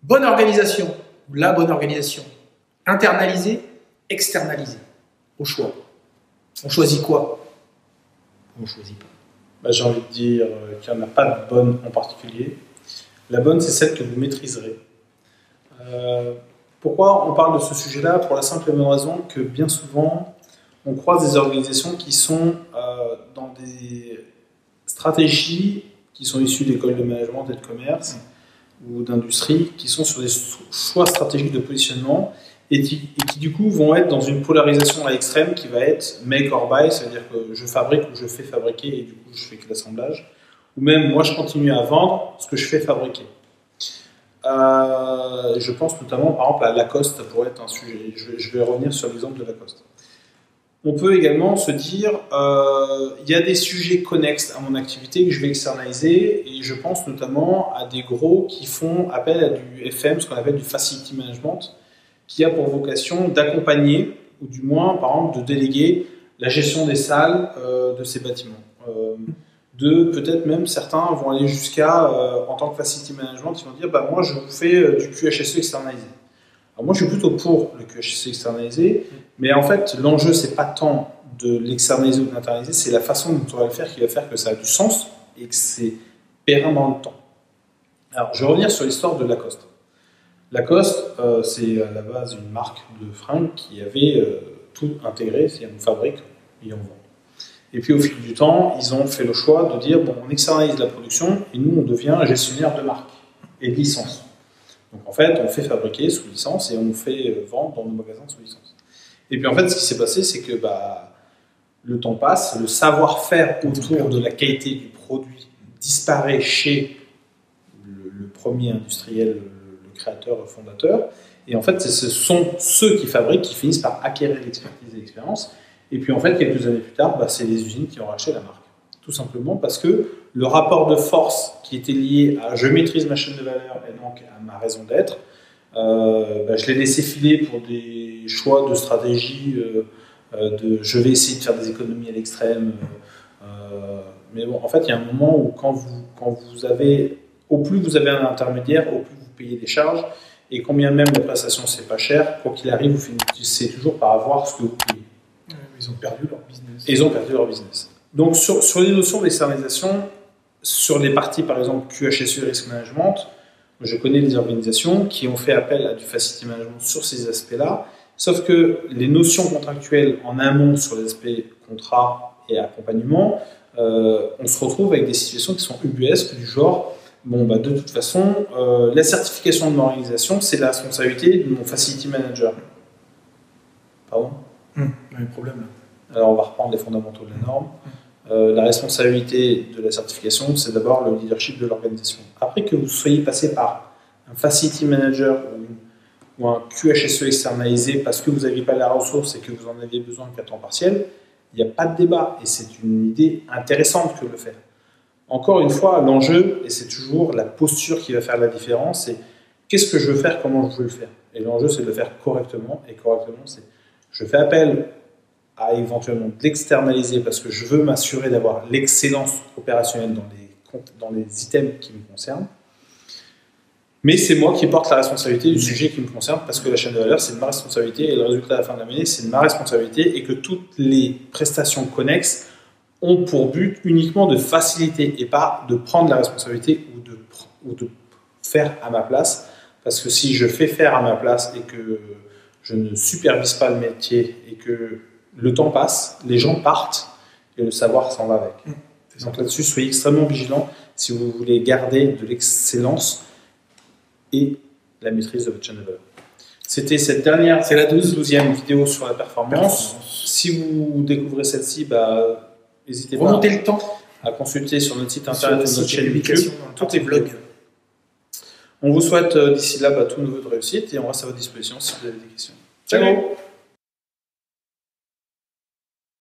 bonne organisation, ou la bonne organisation, internaliser, externaliser, au choix. On choisit quoi? On choisit pas. Bah, j'ai envie de dire qu'il n'y en a pas de bonne en particulier. La bonne, c'est celle que vous maîtriserez. Pourquoi on parle de ce sujet-là? Pour la simple et bonne raison que bien souvent, on croise des organisations qui sont dans des stratégies qui sont issues d'écoles de management et de commerce ou d'industrie, qui sont sur des choix stratégiques de positionnement et qui du coup vont être dans une polarisation à l'extrême qui va être make or buy, c'est-à-dire que je fabrique ou je fais fabriquer et du coup je fais que l'assemblage, ou même moi je continue à vendre ce que je fais fabriquer. Je pense notamment par exemple à Lacoste, ça pourrait être un sujet, je vais revenir sur l'exemple de Lacoste. On peut également se dire, il y a des sujets connexes à mon activité que je vais externaliser, et je pense notamment à des gros qui font appel à du FM, ce qu'on appelle du Facility Management, qui a pour vocation d'accompagner, ou du moins, par exemple, de déléguer la gestion des salles de ces bâtiments. Peut-être même certains vont aller jusqu'à, en tant que Facility Management, ils vont dire, bah, moi je vous fais du QHSE externalisé. Alors moi je suis plutôt pour le QHSE externalisé, mais en fait l'enjeu c'est pas tant de l'externaliser ou de l'internaliser, c'est la façon dont on va le faire qui va faire que ça a du sens et que c'est périn dans le temps. Alors je vais revenir sur l'histoire de Lacoste. Lacoste, c'est à la base une marque de fringues qui avait tout intégré, c'est-à-dire on fabrique et on vend. Et puis au fil du temps, ils ont fait le choix de dire bon, on externalise la production et nous on devient gestionnaire de marque et de licence. Donc en fait, on fait fabriquer sous licence et on fait vendre dans nos magasins sous licence. Et puis en fait, ce qui s'est passé, c'est que le temps passe, le savoir-faire autour de la qualité du produit disparaît chez le premier industriel, le créateur, le fondateur. Et en fait, ce sont ceux qui fabriquent qui finissent par acquérir l'expertise et l'expérience. Et puis en fait, quelques années plus tard, c'est les usines qui ont racheté la marque. Tout simplement parce que le rapport de force qui était lié à je maîtrise ma chaîne de valeur et donc à ma raison d'être, je l'ai laissé filer pour des choix de stratégie, je vais essayer de faire des économies à l'extrême. Mais bon, en fait, il y a un moment où quand vous avez, au plus vous avez un intermédiaire, au plus vous payez des charges, et combien même la prestation c'est pas cher, quoi qu'il arrive, vous finissez toujours par avoir ce que vous payez. Ils ont perdu leur business. Et ils ont perdu leur business. Donc sur les notions d'externalisation, sur les parties par exemple QHSE et Risk Management, je connais des organisations qui ont fait appel à du Facility Management sur ces aspects-là, sauf que les notions contractuelles en amont sur les aspects contrat et accompagnement, on se retrouve avec des situations qui sont ubuesques du genre, de toute façon, la certification de mon organisation, c'est la responsabilité de mon Facility Manager. Pardon ? Il y a un problème là. Alors on va reprendre les fondamentaux de la norme. La responsabilité de la certification, c'est d'abord le leadership de l'organisation. Après que vous soyez passé par un Facility Manager ou un QHSE externalisé parce que vous n'aviez pas la ressource et que vous en aviez besoin qu'à temps partiel, il n'y a pas de débat et c'est une idée intéressante que de le faire. Encore une fois, l'enjeu, et c'est toujours la posture qui va faire la différence, c'est qu'est-ce que je veux faire, comment je veux le faire. Et l'enjeu, c'est de le faire correctement. Et correctement, c'est je fais appel à éventuellement l'externaliser parce que je veux m'assurer d'avoir l'excellence opérationnelle dans les items qui me concernent. Mais c'est moi qui porte la responsabilité du sujet qui me concerne parce que la chaîne de valeur, c'est de ma responsabilité et le résultat à la fin de l'année, c'est de ma responsabilité et que toutes les prestations connexes ont pour but uniquement de faciliter et pas de prendre la responsabilité ou de faire à ma place. Parce que si je fais faire à ma place et que je ne supervise pas le métier et que le temps passe, les gens partent et le savoir s'en va avec. Donc là-dessus, soyez extrêmement vigilants si vous voulez garder de l'excellence et la maîtrise de votre chaîne de valeur. C'était cette dernière, c'est la 12e vidéo sur la performance. Si vous découvrez celle-ci, n'hésitez pas remontez le temps à consulter sur notre site internet et notre chaîne YouTube, tous les vlogs. On vous souhaite d'ici là tout nouveau de réussite et on reste à votre disposition si vous avez des questions. Ciao.